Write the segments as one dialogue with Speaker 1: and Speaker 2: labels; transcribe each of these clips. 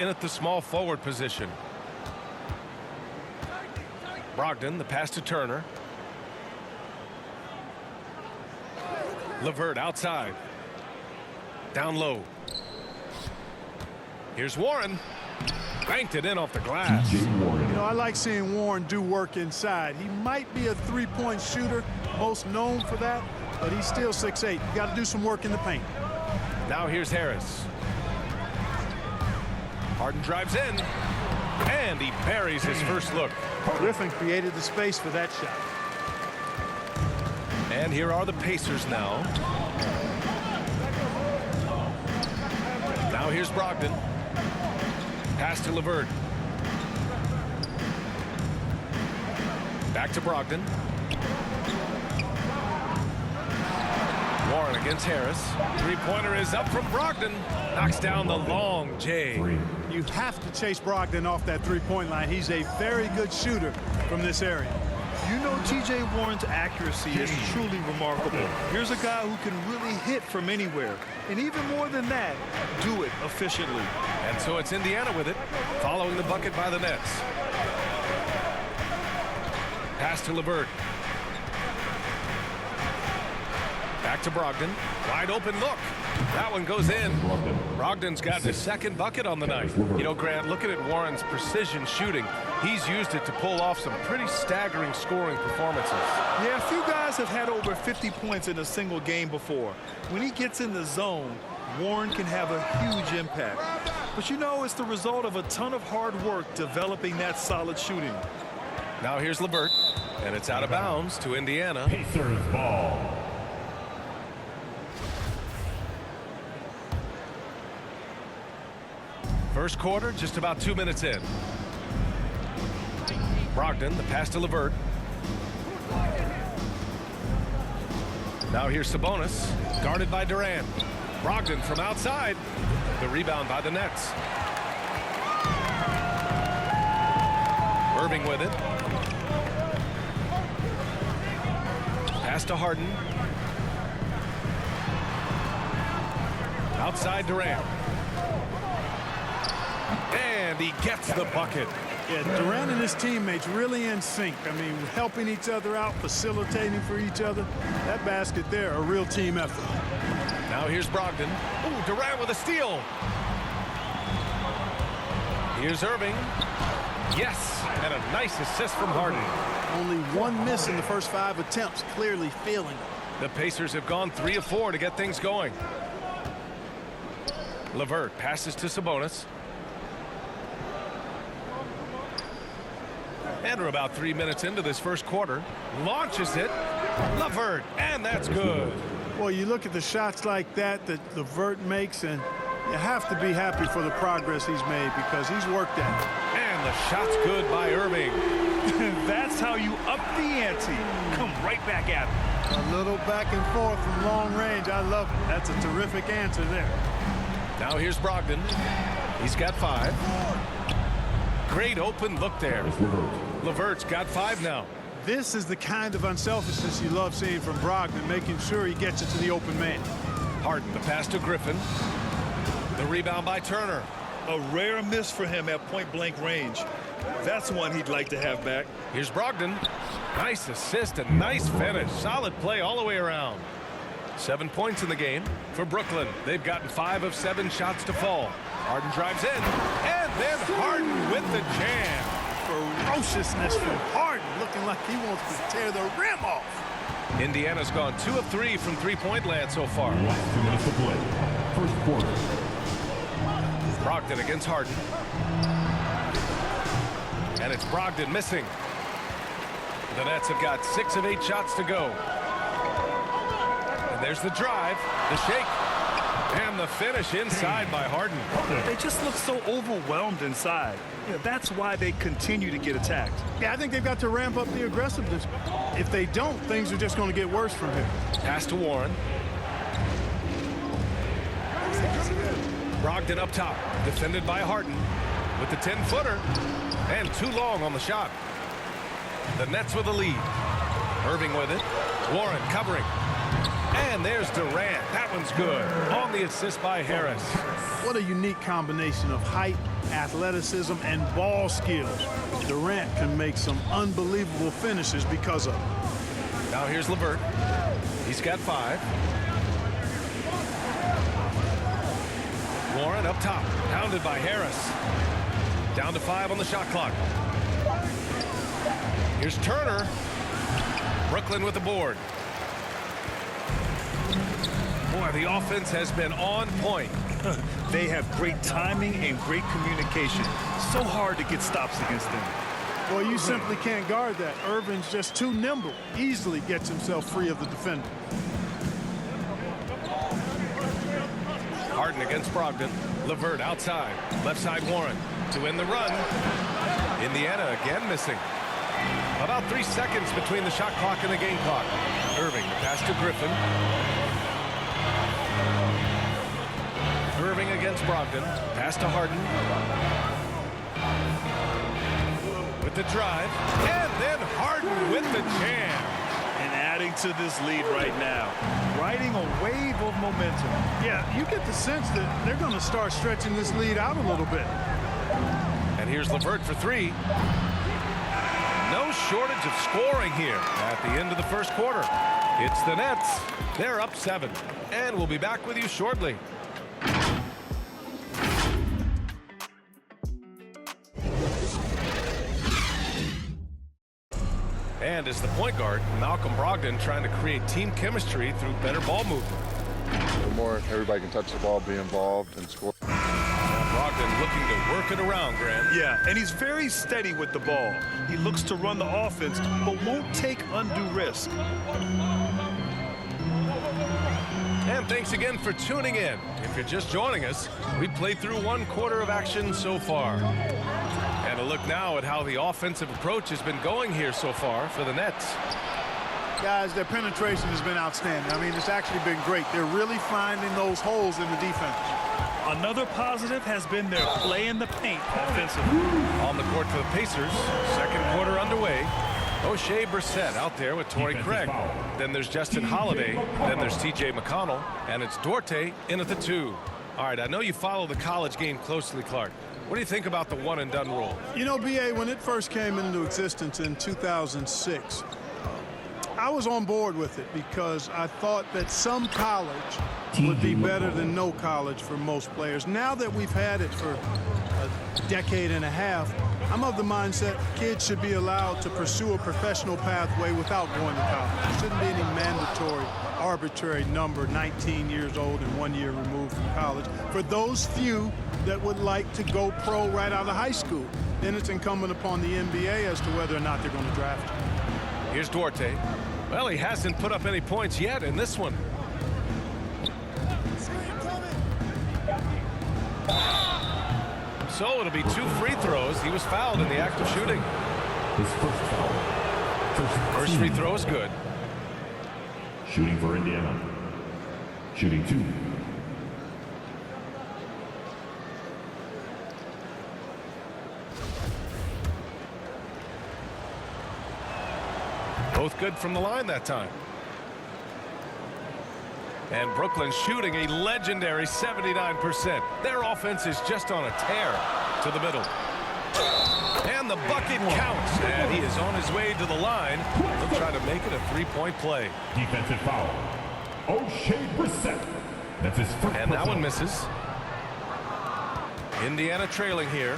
Speaker 1: in at the small forward position. Brogdon, the pass to Turner. LeVert outside. Down low. Here's Warren. Banked it in off the glass.
Speaker 2: You know, I like seeing Warren do work inside. He might be a three-point shooter, most known for that, but he's still 6'8". You got to do some work in the paint.
Speaker 1: Now here's Harris. Harden drives in, and he buries his first look.
Speaker 2: Griffin created the space for that shot.
Speaker 1: And here are the Pacers now. Now here's Brogdon. Pass to LeVert. Back to Brogdon. Warren against Harris. Three-pointer is up from Brogdon. Knocks down the long J.
Speaker 2: You have to chase Brogdon off that three-point line. He's a very good shooter from this area.
Speaker 3: You know, T.J. Warren's accuracy is truly remarkable. Here's a guy who can really hit from anywhere. And even more than that, do it efficiently.
Speaker 1: And so it's Indiana with it, following the bucket by the Nets. Pass to LeVert. Back to Brogdon. Wide open look. That one goes in. Brogdon's got his second bucket on the night. You know, Grant, looking at Warren's precision shooting, he's used it to pull off some pretty staggering scoring performances.
Speaker 3: Yeah, a few guys have had over 50 points in a single game before. When he gets in the zone, Warren can have a huge impact. But you know, it's the result of a ton of hard work developing that solid shooting.
Speaker 1: Now here's LeVert, and it's out of bounds to Indiana.
Speaker 4: Pacers ball.
Speaker 1: First quarter, just about 2 minutes in. Brogdon, the pass to LeVert. Now here's Sabonis, guarded by Durant. Brogdon from outside. The rebound by the Nets. Irving with it. Pass to Harden. Outside Durant. And he gets the bucket.
Speaker 2: Yeah, Durant and his teammates really in sync. I mean, helping each other out, facilitating for each other. That basket there, a real team effort.
Speaker 1: Now here's Brogdon. Ooh, Durant with a steal. Here's Irving. Yes, and a nice assist from Harden.
Speaker 2: Only one miss in the first 5 attempts, clearly feeling it.
Speaker 1: The Pacers have gone 3 of 4 to get things going. LeVert passes to Sabonis. And we're about 3 minutes into this first quarter. Launches it. LeVert, and that's good.
Speaker 2: Well, you look at the shots like that LeVert makes, and you have to be happy for the progress he's made because he's worked at it.
Speaker 1: And the shot's good by Irving.
Speaker 3: That's how you up the ante. Come right back at him.
Speaker 2: A little back and forth from long range. I love it. That's a terrific answer there.
Speaker 1: Now here's Brogdon. He's got 5. Great open look there. LeVert's got 5 now.
Speaker 2: This is the kind of unselfishness you love seeing from Brogdon, making sure he gets it to the open man.
Speaker 1: Harden, the pass to Griffin. The rebound by Turner.
Speaker 3: A rare miss for him at point-blank range. That's one he'd like to have back.
Speaker 1: Here's Brogdon. Nice assist and nice finish. Solid play all the way around. 7 points in the game for Brooklyn. They've gotten 5 of 7 shots to fall. Harden drives in, and then Harden with the jam.
Speaker 2: Ferociousness from Harden, looking like he wants to tear the rim off.
Speaker 1: Indiana's gone 2 of 3 from three-point land so far.
Speaker 4: Last 2 minutes to play. First quarter.
Speaker 1: Brogdon against Harden. And it's Brogdon missing. The Nets have got 6 of 8 shots to go. And there's the drive, the shake, and the finish inside by Harden.
Speaker 3: They just look so overwhelmed inside. Yeah, that's why they continue to get attacked.
Speaker 2: Yeah, I think they've got to ramp up the aggressiveness. If they don't, things are just going to get worse from here.
Speaker 1: Pass to Warren. Brogdon up top, defended by Harden with the 10-footer, and too long on the shot. The Nets with the lead. Irving with it. Warren covering. And there's Durant. That one's good. On the assist by Harris.
Speaker 2: What a unique combination of height athleticism, and ball skills. Durant can make some unbelievable finishes because of it.
Speaker 1: Now here's LeVert. He's got 5. Warren up top, pounded by Harris. Down to 5 on the shot clock. Here's Turner. Brooklyn with the board. Boy, the offense has been on point.
Speaker 3: They have great timing and great communication. So hard to get stops against them.
Speaker 2: Well, you simply can't guard that. Irvin's just too nimble. Easily gets himself free of the defender.
Speaker 1: Harden against Brogdon. LeVert outside. Left side Warren to win the run. Indiana again missing. About 3 seconds between the shot clock and the game clock. Irving, the pass to Griffin. Irving against Brogdon. Pass to Harden. With the drive. And then Harden with the jam.
Speaker 3: And adding to this lead right now. Riding a wave of momentum.
Speaker 2: Yeah, you get the sense that they're going to start stretching this lead out a little bit.
Speaker 1: And here's LeVert for 3. No shortage of scoring here at the end of the first quarter. It's the Nets. They're up 7. And we'll be back with you shortly. And as the point guard, Malcolm Brogdon trying to create team chemistry through better ball movement.
Speaker 5: The more everybody can touch the ball, be involved, and score.
Speaker 1: Brogdon looking to work it around, Grant.
Speaker 3: Yeah, and he's very steady with the ball. He looks to run the offense, but won't take undue risk.
Speaker 1: And thanks again for tuning in. If you're just joining us, we played through 1 quarter of action so far. And a look now at how the offensive approach has been going here so far for the Nets.
Speaker 2: Guys, their penetration has been outstanding. I mean, it's actually been great. They're really finding those holes in the defense.
Speaker 3: Another positive has been their play in the paint offensively.
Speaker 1: On the court for the Pacers, second quarter underway. O'Shea Brissett out there with Torrey Craig. Then there's Justin Holiday. Then there's T.J. McConnell. And it's Duarte in at the 2. All right, I know you follow the college game closely, Clark. What do you think about the one-and-done rule?
Speaker 2: You know, B.A., when it first came into existence in 2006, I was on board with it because I thought that some college would be better than no college for most players. Now that we've had it for a decade and a half, I'm of the mindset kids should be allowed to pursue a professional pathway without going to college. There shouldn't be any mandatory, arbitrary number, 19 years old and 1 year removed from college. For those few that would like to go pro right out of high school, then it's incumbent upon the NBA as to whether or not they're going to draft him.
Speaker 1: Here's Duarte. Well, he hasn't put up any points yet in this one. So it'll be 2 free throws. He was fouled in the act of shooting.
Speaker 4: His first foul.
Speaker 1: First free throw is good.
Speaker 4: Shooting for Indiana. Shooting 2.
Speaker 1: Both good from the line that time. And Brooklyn shooting a legendary 79%. Their offense is just on a tear to the middle. And the bucket counts. And he is on his way to the line. He'll try to make it a 3-point play.
Speaker 4: Defensive foul. O'Shea Brissett. That's his first.
Speaker 1: And that one misses. Indiana trailing here.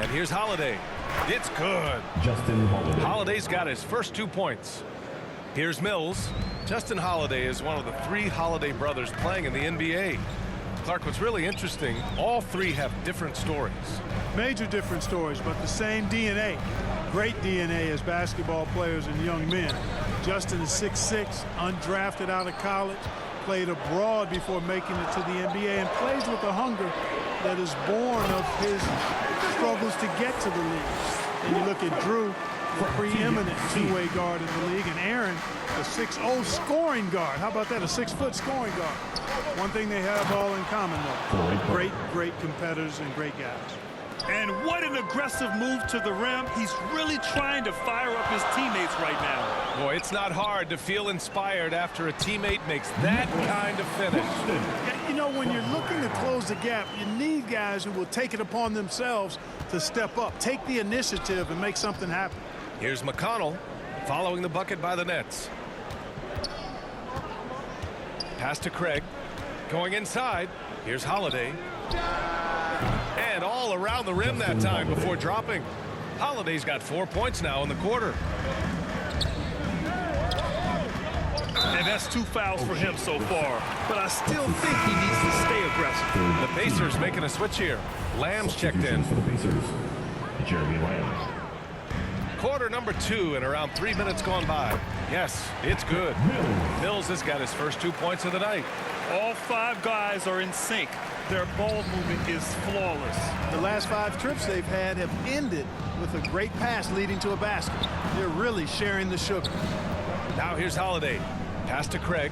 Speaker 1: And here's Holiday. It's good.
Speaker 4: Justin Holiday.
Speaker 1: Holiday's got his first 2 points. Here's Mills. Justin Holiday is one of the 3 Holiday brothers playing in the NBA. Clark, what's really interesting, all 3 have different stories.
Speaker 2: Major different stories, but the same DNA. Great DNA as basketball players and young men. Justin is 6'6", undrafted out of college, played abroad before making it to the NBA, and plays with a hunger that is born of his struggles to get to the league. And you look at Drew, the preeminent two-way guard in the league, and Aaron, the 6'0" scoring guard. How about that, a 6-foot scoring guard? One thing they have all in common, though. Great competitors and great guys.
Speaker 3: And what an aggressive move to the rim. He's really trying to fire up his teammates right now.
Speaker 1: Boy, it's not hard to feel inspired after a teammate makes that kind of finish.
Speaker 2: You know, when you're looking to close the gap, you need guys who will take it upon themselves to step up, take the initiative, and make something happen.
Speaker 1: Here's McConnell following the bucket by the Nets. Pass to Craig. Going inside. Here's Holiday. And all around the rim that time before dropping. Holiday's got 4 points now in the quarter.
Speaker 3: And that's 2 fouls for him so far. But I still think he needs to stay aggressive.
Speaker 1: The Pacers making a switch here. Lamb's checked in.
Speaker 4: For the Pacers, Jeremy Lamb.
Speaker 1: Quarter number 2 and around 3 minutes gone by. Yes, it's good. Mills has got his first 2 points of the night.
Speaker 3: All 5 guys are in sync. Their ball movement is flawless.
Speaker 2: The last 5 trips they've had have ended with a great pass leading to a basket. They're really sharing the sugar.
Speaker 1: Now here's Holiday. Pass to Craig.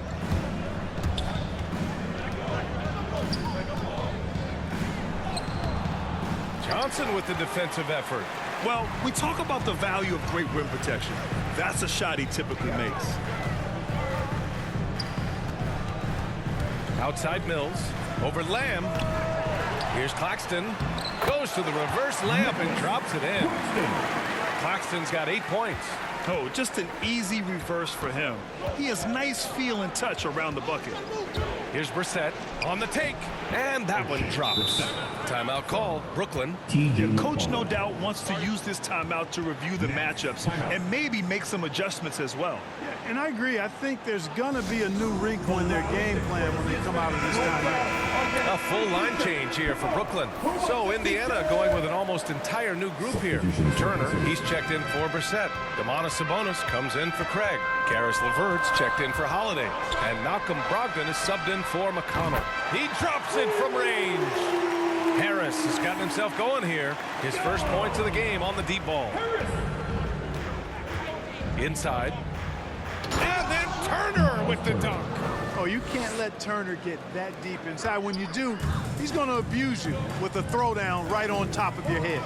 Speaker 1: Johnson with the defensive effort.
Speaker 3: Well, we talk about the value of great rim protection. That's a shot he typically makes.
Speaker 1: Outside Mills. Over Lamb. Here's Claxton. Goes to the reverse layup and drops it in. Claxton's got 8 points.
Speaker 3: Oh, just an easy reverse for him. He has nice feel and touch around the bucket.
Speaker 1: Here's Brissett on the take. And that one drops. Timeout called. Brooklyn.
Speaker 3: Coach no doubt wants to use this timeout to review the matchups and maybe make some adjustments as well.
Speaker 2: And I agree. I think there's going to be a new wrinkle in their game plan when they come out of this timeout.
Speaker 1: A full line change here for Brooklyn. So Indiana going with an almost entire new group here. Turner, he's checked in for Brissett. Domantas Sabonis comes in for Craig. Karis LeVert's checked in for Holiday. And Malcolm Brogdon is subbed in for McConnell. He drops it from range. Harris has gotten himself going here. His first points of the game on the deep ball. Inside. And then Turner with the dunk.
Speaker 2: Oh, you can't let Turner get that deep inside. When you do, he's going to abuse you with a throwdown right on top of your head.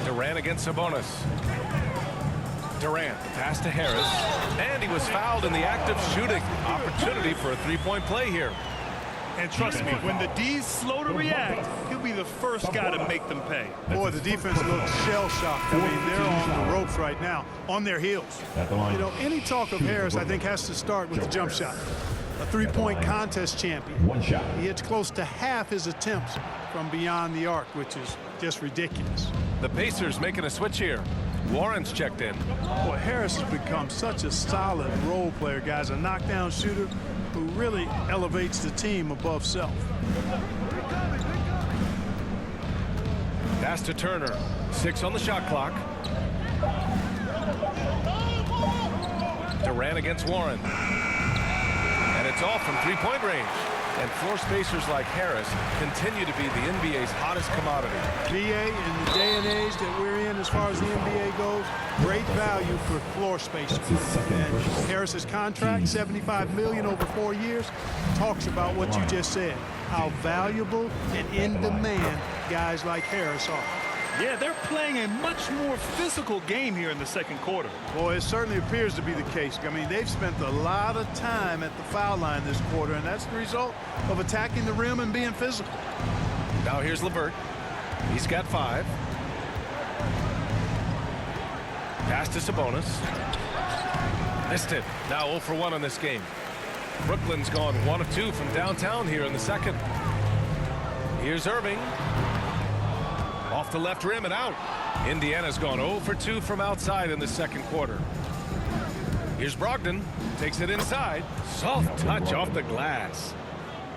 Speaker 1: Durant against Sabonis. Durant, pass to Harris. And he was fouled in the act of shooting. Opportunity for a three-point play here.
Speaker 3: And trust me, when the D's slow to react, he'll be the first guy to make them pay.
Speaker 2: Boy, the defense looks shell-shocked. I mean, they're on the ropes right now, on their heels. You know, any talk of Harris, I think, has to start with the jump shot. A three-point contest champion.
Speaker 4: One shot.
Speaker 2: He hits close to half his attempts from beyond the arc, which is just ridiculous.
Speaker 1: The Pacers making a switch here. Warren's checked in.
Speaker 2: Boy, Harris has become such a solid role player, guys. A knockdown shooter who really elevates the team above self.
Speaker 1: Pass to Turner. 6 on the shot clock. Durant against Warren. And it's all from three-point range. And floor spacers like Harris continue to be the NBA's hottest commodity.
Speaker 2: VA, in the day and age that we're in as far as the NBA goes, great value for floor spacers. And Harris's contract, $75 million over 4 years, talks about what you just said, how valuable and in demand guys like Harris are.
Speaker 3: Yeah, they're playing a much more physical game here in the second quarter.
Speaker 2: Boy, it certainly appears to be the case. I mean, they've spent a lot of time at the foul line this quarter, and that's the result of attacking the rim and being physical.
Speaker 1: Now here's LeVert. He's got 5. Pass to Sabonis. Missed it. Now 0 for 1 on this game. Brooklyn's gone 1 of 2 from downtown here in the second. Here's Irving. Off the left rim and out. Indiana's gone 0 for 2 from outside in the second quarter. Here's Brogdon. Takes it inside. Soft touch off the glass.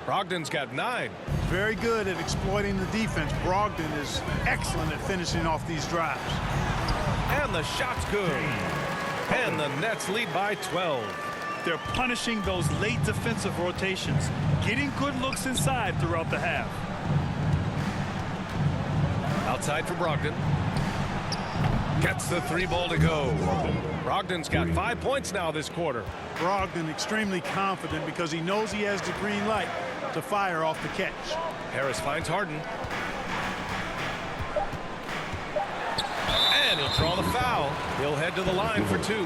Speaker 1: Brogdon's got 9.
Speaker 2: Very good at exploiting the defense. Brogdon is excellent at finishing off these drives.
Speaker 1: And the shot's good. And the Nets lead by 12.
Speaker 3: They're punishing those late defensive rotations, getting good looks inside throughout the half.
Speaker 1: Outside for Brogdon. Gets the 3 ball to go. Brogdon's got 5 points now this quarter.
Speaker 2: Brogdon extremely confident because he knows he has the green light to fire off the catch.
Speaker 1: Harris finds Harden. And he'll draw the foul. He'll head to the line for 2.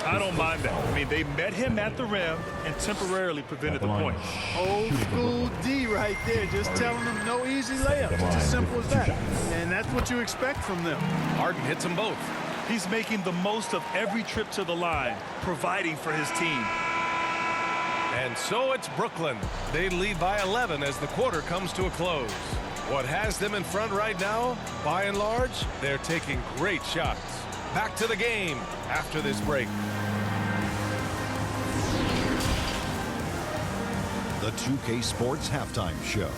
Speaker 3: I don't mind that. I mean, they met him at the rim and temporarily prevented the point.
Speaker 2: Old school D right there, just telling them no easy layups. It's as simple as that. And that's what you expect from them.
Speaker 1: Harden hits them both.
Speaker 3: He's making the most of every trip to the line, providing for his team.
Speaker 1: And so it's Brooklyn. They lead by 11 as the quarter comes to a close. What has them in front right now, by and large, they're taking great shots. Back to the game after this break.
Speaker 6: The 2K Sports Halftime Show.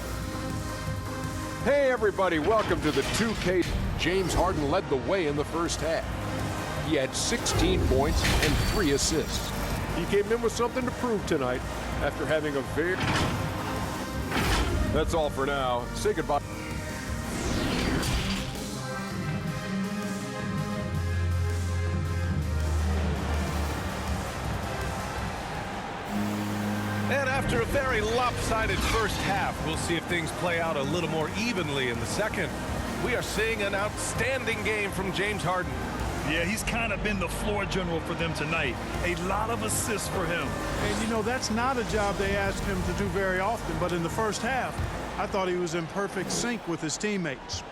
Speaker 7: Hey everybody, welcome to the 2K. James Harden led the way in the first half. He had 16 points and 3 assists. He came in with something to prove tonight after having a very... That's all for now. Say goodbye.
Speaker 1: And after a very lopsided first half, we'll see if things play out a little more evenly in the second. We are seeing an outstanding game from James Harden.
Speaker 3: Yeah, he's kind of been the floor general for them tonight. A lot of assists for him.
Speaker 2: And, you know, that's not a job they asked him to do very often. But in the first half, I thought he was in perfect sync with his teammates.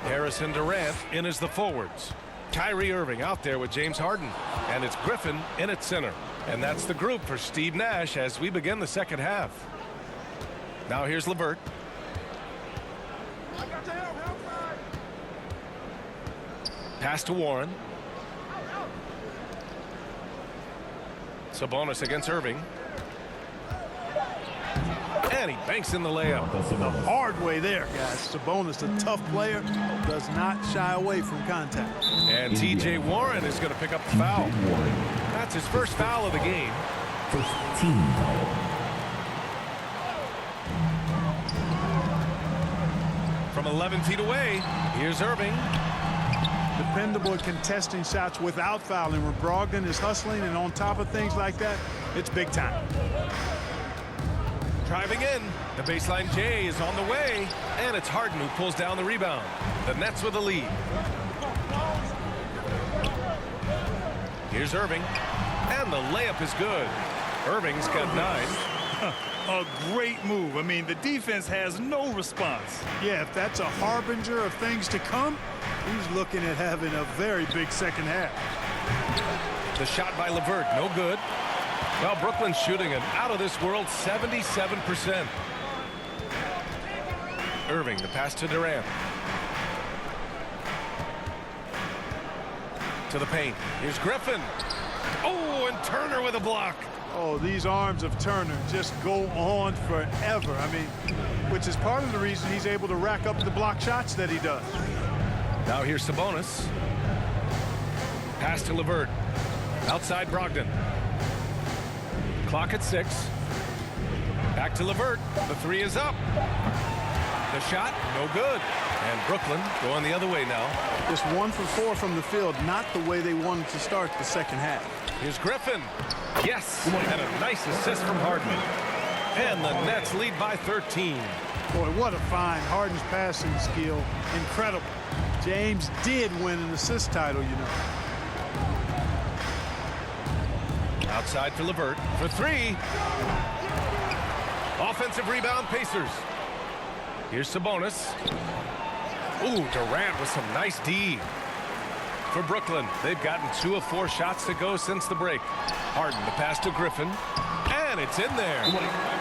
Speaker 1: Harris and Durant in as the forwards. Kyrie Irving out there with James Harden. And it's Griffin in at center. And that's the group for Steve Nash as we begin the second half. Now here's LeVert. Pass to Warren. Sabonis against Irving. And he banks in the layup.
Speaker 2: The hard way there, guys. Sabonis, a tough player, does not shy away from contact.
Speaker 1: And T.J. Warren is going to pick up the foul. That's his first foul of the game.
Speaker 4: First team foul.
Speaker 1: From 11 feet away, here's Irving.
Speaker 2: Dependable at contesting shots without fouling. When Brogdon is hustling and on top of things like that, it's big time.
Speaker 1: Driving in. The baseline J is on the way. And it's Harden who pulls down the rebound. The Nets with the lead. Here's Irving. And the layup is good. Irving's got 9.
Speaker 3: A great move. I mean, the defense has no response.
Speaker 2: Yeah, if that's a harbinger of things to come, he's looking at having a very big second half.
Speaker 1: The shot by LeVert, no good. Well, Brooklyn's shooting an out-of-this-world 77%. Irving, the pass to Durant. To the paint. Here's Griffin. Oh, and Turner with a block.
Speaker 2: Oh, these arms of Turner just go on forever. I mean, which is part of the reason he's able to rack up the block shots that he does.
Speaker 1: Now here's Sabonis. Pass to LeVert. Outside Brogdon. Clock at 6. Back to LeVert. The 3 is up. The shot, no good. And Brooklyn going the other way now.
Speaker 2: Just 1 for 4 from the field, not the way they wanted to start the second half.
Speaker 1: Here's Griffin. Yes, and a nice assist from Harden. And the Nets lead by 13.
Speaker 2: Boy, what a find. Harden's passing skill, incredible. James did win an assist title, you know.
Speaker 1: Outside for LeVert for 3. Offensive rebound, Pacers. Here's Sabonis. Ooh, Durant with some nice D. For Brooklyn, they've gotten 2 of 4 shots to go since the break. Harden, the pass to Griffin. And it's in there.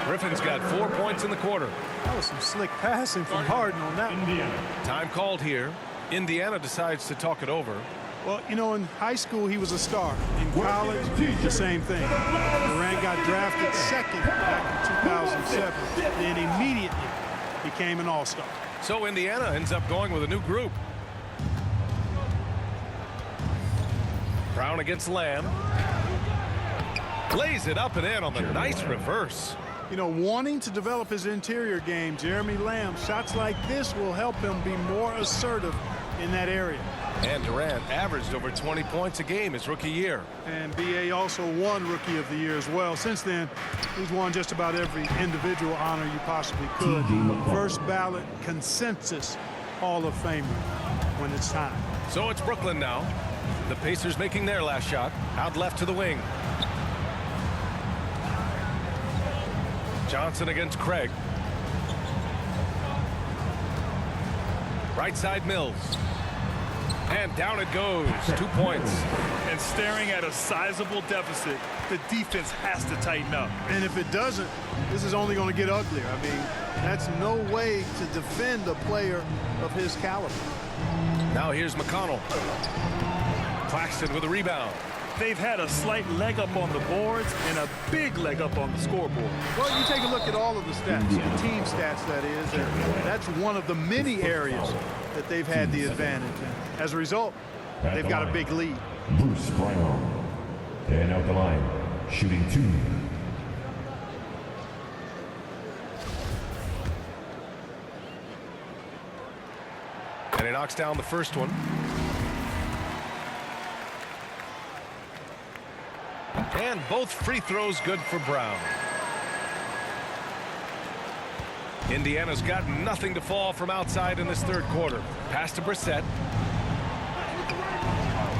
Speaker 1: Griffin's got 4 points in the quarter.
Speaker 2: That was some slick passing from Harden on that one.
Speaker 1: Time called here. Indiana decides to talk it over.
Speaker 2: Well, you know, in high school, he was a star. In college, the same thing. Durant got drafted second back in 2007, and immediately became an all-star.
Speaker 1: So Indiana ends up going with a new group. Brown against Lamb. Lays it up and in on the nice reverse.
Speaker 2: You know, wanting to develop his interior game, Jeremy Lamb, shots like this will help him be more assertive in that area.
Speaker 1: And Durant averaged over 20 points a game his rookie year.
Speaker 2: And B.A. also won Rookie of the Year as well. Since then, he's won just about every individual honor you possibly could. First ballot consensus Hall of Famer when it's time.
Speaker 1: So it's Brooklyn now. The Pacers making their last shot. Out left to the wing. Johnson against Craig. Right side Mills. And down it goes. 2 points.
Speaker 3: And staring at a sizable deficit, the defense has to tighten up.
Speaker 2: And if it doesn't, this is only going to get uglier. I mean, that's no way to defend a player of his caliber.
Speaker 1: Now here's McConnell. Claxton with a rebound.
Speaker 3: They've had a slight leg up on the boards and a big leg up on the scoreboard.
Speaker 2: Well, you take a look at all of the stats, the team stats, that is, and that's one of the many areas that they've had the advantage. And as a result, they've got a big lead.
Speaker 4: Bruce Brown. And out the line, shooting 2.
Speaker 1: And he knocks down the first one. And both free throws good for Brown. Indiana's got nothing to fall from outside in this third quarter. Pass to Brissett.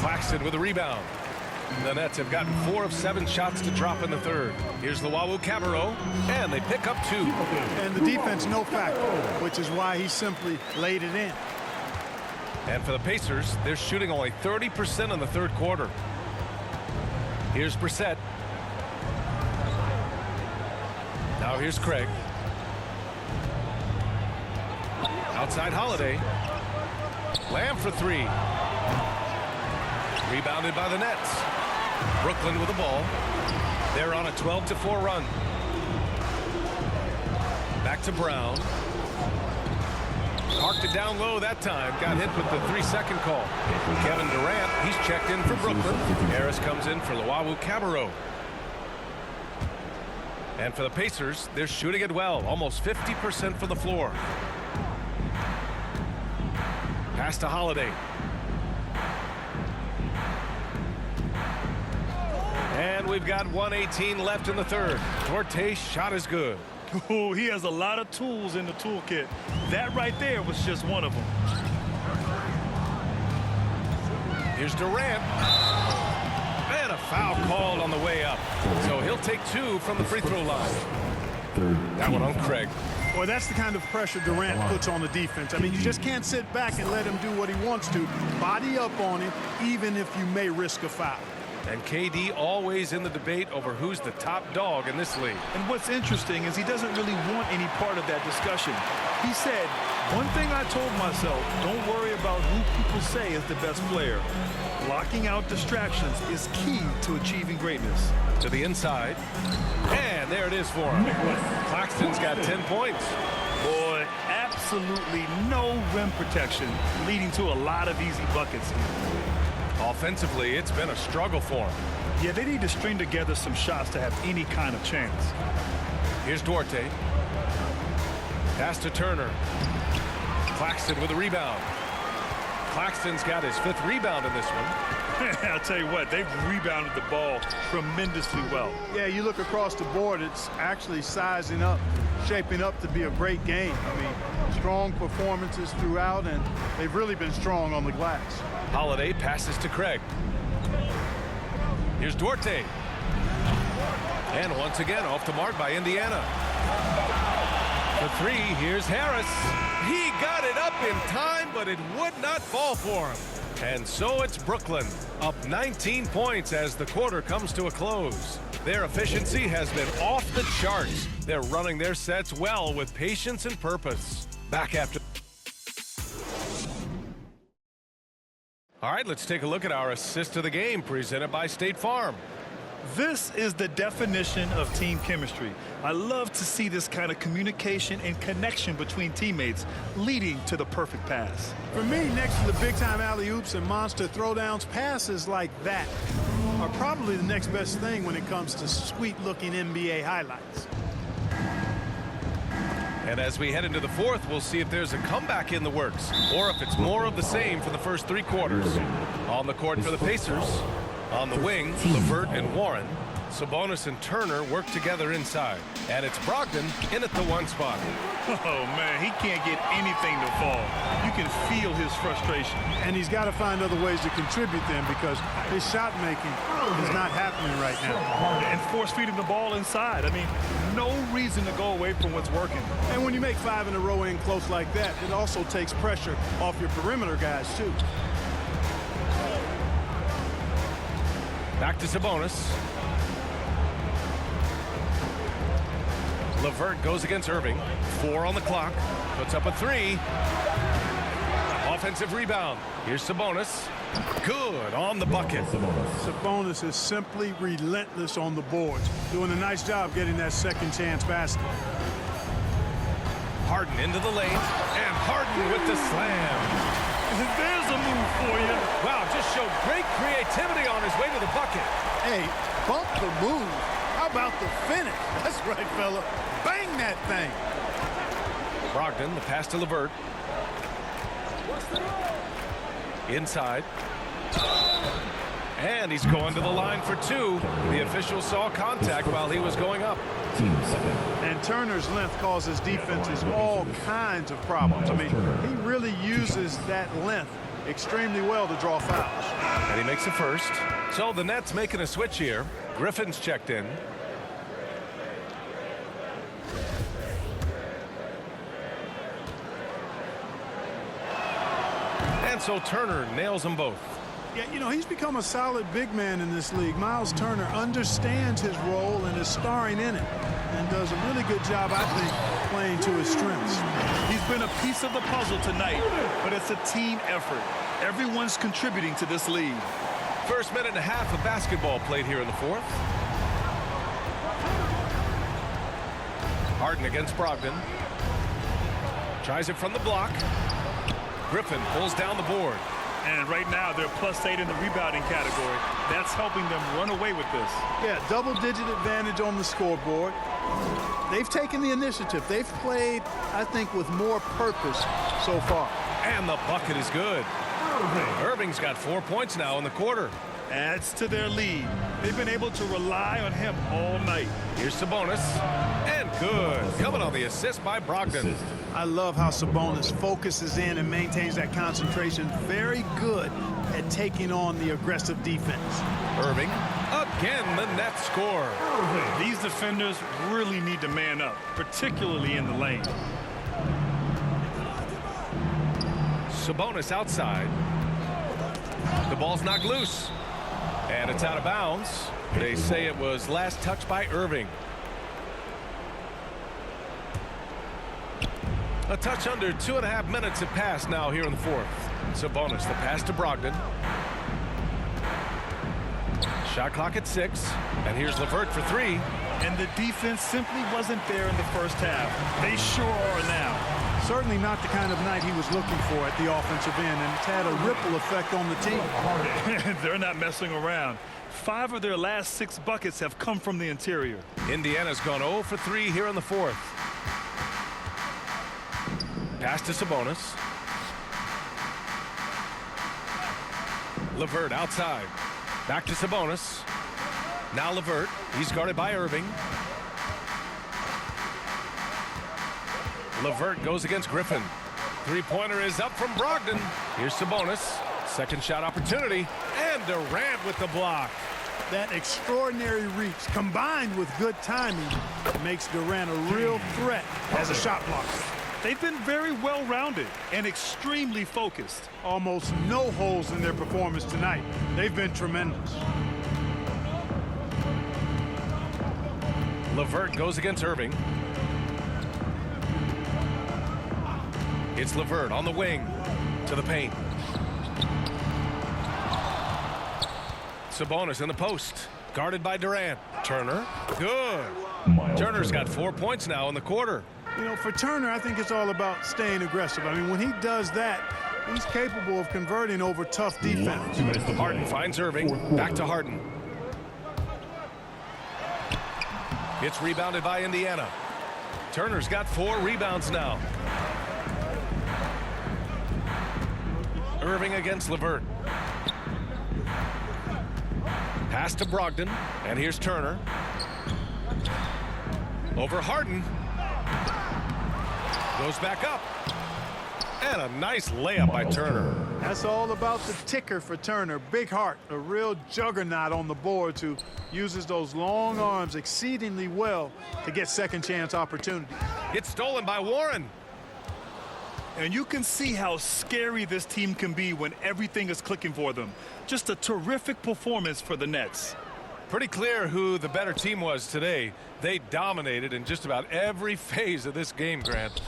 Speaker 1: Claxton with a rebound. The Nets have gotten 4 of 7 shots to drop in the third. Here's Luwawu-Cabarrot, and they pick up 2.
Speaker 2: And the defense no factor, which is why he simply laid it in.
Speaker 1: And for the Pacers, they're shooting only 30% in the third quarter. Here's Brissett. Now here's Craig. Outside Holiday. Lamb for 3. Rebounded by the Nets. Brooklyn with the ball. They're on a 12-4 run. Back to Brown. Parked it down low that time. Got hit with the 3-second call. Kevin Durant, he's checked in for Brooklyn. Harris comes in for Luwawu-Cabarrot. And for the Pacers, they're shooting it well. Almost 50% from the floor. Pass to Holiday. And we've got 1:18 left in the third. Duarte's shot is good.
Speaker 3: Ooh, he has a lot of tools in the toolkit. That right there was just one of them.
Speaker 1: Here's Durant. And a foul called on the way up. So he'll take 2 from the free throw line. That one on Craig.
Speaker 2: Boy, that's the kind of pressure Durant puts on the defense. I mean, you just can't sit back and let him do what he wants to. Body up on him, even if you may risk a foul.
Speaker 1: And KD always in the debate over who's the top dog in this league.
Speaker 3: And what's interesting is he doesn't really want any part of that discussion. He said, one thing I told myself, don't worry about who people say is the best player. Blocking out distractions is key to achieving greatness.
Speaker 1: To the inside. And there it is for him. Claxton's got 10 points.
Speaker 3: Boy, absolutely no rim protection, leading to a lot of easy buckets.
Speaker 1: Offensively, it's been a struggle for him.
Speaker 3: Yeah, they need to string together some shots to have any kind of chance.
Speaker 1: Here's Duarte. Pass to Turner. Claxton with a rebound. Claxton's got his 5th rebound in this one.
Speaker 3: I'll tell you what, they've rebounded the ball tremendously well.
Speaker 2: Yeah, you look across the board, it's actually sizing up, shaping up to be a great game. I mean, strong performances throughout, and they've really been strong on the glass.
Speaker 1: Holiday passes to Craig. Here's Duarte. And once again, off the mark by Indiana. For 3, here's Harris. He got it up in time, but it would not fall for him. And so it's Brooklyn, up 19 points as the quarter comes to a close. Their efficiency has been off the charts. They're running their sets well with patience and purpose. Back after. All right, let's take a look at our assist of the game presented by State Farm.
Speaker 3: This is the definition of team chemistry. I love to see this kind of communication and connection between teammates leading to the perfect pass.
Speaker 2: For me, next to the big-time alley-oops and monster throwdowns, passes like that are probably the next best thing when it comes to sweet-looking NBA highlights.
Speaker 1: And as we head into the fourth, we'll see if there's a comeback in the works or if it's more of the same for the first 3 quarters. On the court for the Pacers. On the wing, LeVert and Warren. Sabonis and Turner work together inside. And it's Brogdon in at the 1 spot.
Speaker 3: Oh, man, he can't get anything to fall. You can feel his frustration.
Speaker 2: And he's got to find other ways to contribute then because his shot making is not happening right now.
Speaker 3: And force feeding the ball inside. I mean, no reason to go away from what's working.
Speaker 2: And when you make 5 in a row in close like that, it also takes pressure off your perimeter guys, too.
Speaker 1: Back to Sabonis. LeVert goes against Irving. 4 on the clock. Puts up a 3. Offensive rebound. Here's Sabonis. Good on the bucket.
Speaker 2: Sabonis is simply relentless on the boards, doing a nice job getting that second chance basket.
Speaker 1: Harden into the lane. And Harden with the slam.
Speaker 3: There's a move for you.
Speaker 1: Wow, just showed great creativity on his way to the bucket.
Speaker 2: Hey, bump the move. How about the finish? That's right, fella. Bang that thing.
Speaker 1: Brogdon, the pass to LeVert. Inside. And he's going to the line for 2. The official saw contact while he was going up.
Speaker 2: And Turner's length causes defenses all kinds of problems. I mean, he really uses that length extremely well to draw fouls.
Speaker 1: And he makes the first. So the Nets making a switch here. Griffin's checked in. And so Turner nails them both.
Speaker 2: Yeah, you know, he's become a solid big man in this league. Miles Turner understands his role and is starring in it and does a really good job, I think, playing to his strengths.
Speaker 3: He's been a piece of the puzzle tonight, but it's a team effort. Everyone's contributing to this lead.
Speaker 1: First minute and a half of basketball played here in the fourth. Harden against Brogdon. Tries it from the block. Griffin pulls down the board.
Speaker 3: And right now, they're +8 in the rebounding category. That's helping them run away with this.
Speaker 2: Yeah, double-digit advantage on the scoreboard. They've taken the initiative. They've played, I think, with more purpose so far.
Speaker 1: And the bucket is good. Irving's got 4 points now in the quarter.
Speaker 3: Adds to their lead. They've been able to rely on him all night.
Speaker 1: Here's Sabonis. And good. Coming on the assist by Brogdon.
Speaker 2: I love how Sabonis focuses in and maintains that concentration. Very good at taking on the aggressive defense.
Speaker 1: Irving. Again, the Nets score.
Speaker 3: These defenders really need to man up, particularly in the lane.
Speaker 1: Sabonis outside. The ball's knocked loose. And it's out of bounds. They say it was last touched by Irving. A touch under 2.5 minutes have passed now here in the fourth. Sabonis, the pass to Brogdon. Shot clock at 6. And here's LeVert for 3.
Speaker 3: And the defense simply wasn't there in the first half. They sure are now.
Speaker 2: Certainly not the kind of night he was looking for at the offensive end, and it's had a ripple effect on the team.
Speaker 3: They're not messing around. 5 of their last 6 buckets have come from the interior.
Speaker 1: Indiana's gone 0 for 3 here in the fourth. Pass to Sabonis. LeVert outside. Back to Sabonis. Now LeVert. He's guarded by Irving. LeVert goes against Griffin. Three-pointer is up from Brogdon. Here's Sabonis. Second shot opportunity. And Durant with the block.
Speaker 2: That extraordinary reach combined with good timing makes Durant a real threat as a shot blocker.
Speaker 3: They've been very well-rounded and extremely focused.
Speaker 2: Almost no holes in their performance tonight. They've been tremendous.
Speaker 1: LeVert goes against Irving. It's LeVert on the wing to the paint. Sabonis in the post, guarded by Durant. Turner, good. Turner's got 4 points now in the quarter.
Speaker 2: You know, for Turner, I think it's all about staying aggressive. I mean, when he does that, he's capable of converting over tough defense.
Speaker 1: Harden finds Irving. Back to Harden. It's rebounded by Indiana. Turner's got 4 rebounds now. Irving against LeVert. Pass to Brogdon, and here's Turner. Over Harden. Goes back up. And a nice layup by Turner.
Speaker 2: That's all about the ticker for Turner. Big heart, a real juggernaut on the boards who uses those long arms exceedingly well to get second chance opportunities.
Speaker 1: It's stolen by Warren.
Speaker 3: And you can see how scary this team can be when everything is clicking for them. Just a terrific performance for the Nets.
Speaker 1: Pretty clear who the better team was today. They dominated in just about every phase of this game, Grant.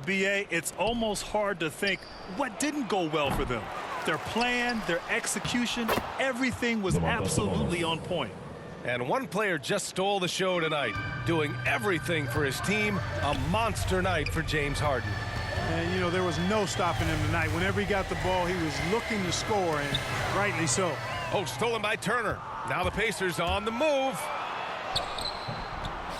Speaker 3: B.A., it's almost hard to think what didn't go well for them. Their plan, their execution, everything was absolutely on point.
Speaker 1: And one player just stole the show tonight, doing everything for his team. A monster night for James Harden.
Speaker 2: And, you know, there was no stopping him tonight. Whenever he got the ball, he was looking to score, and rightly so.
Speaker 1: Oh, stolen by Turner. Now the Pacers on the move.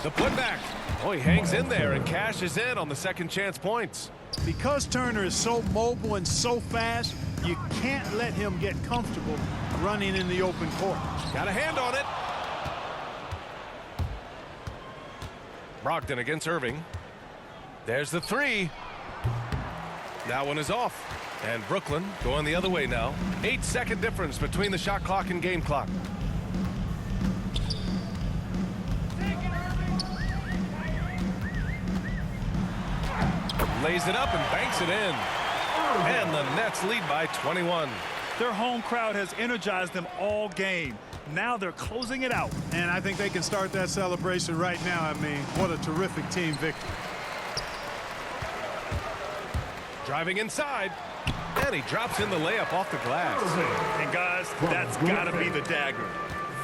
Speaker 1: The putback. Oh, he hangs in there and cashes in on the second chance points.
Speaker 2: Because Turner is so mobile and so fast, you can't let him get comfortable running in the open court.
Speaker 1: Got a hand on it. Brogdon against Irving. There's the 3. That one is off. And Brooklyn going the other way now. 8-second difference between the shot clock and game clock. Lays it up and banks it in. And the Nets lead by 21.
Speaker 3: Their home crowd has energized them all game. Now they're closing it out.
Speaker 2: And I think they can start that celebration right now. I mean, what a terrific team victory.
Speaker 1: Driving inside. And he drops in the layup off the glass.
Speaker 3: And guys, that's got to be the dagger.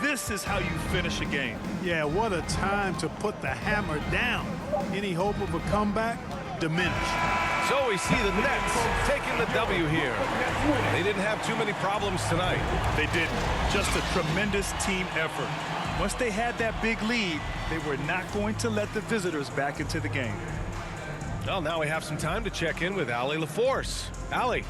Speaker 3: This is how you finish a game.
Speaker 2: Yeah, what a time to put the hammer down. Any hope of a comeback? Diminished.
Speaker 1: So we see the Nets taking the W here. They didn't have too many problems tonight.
Speaker 3: They didn't. Just a tremendous team effort. Once they had that big lead, they were not going to let the visitors back into the game.
Speaker 1: Well, now we have some time to check in with Allie LaForce. Allie.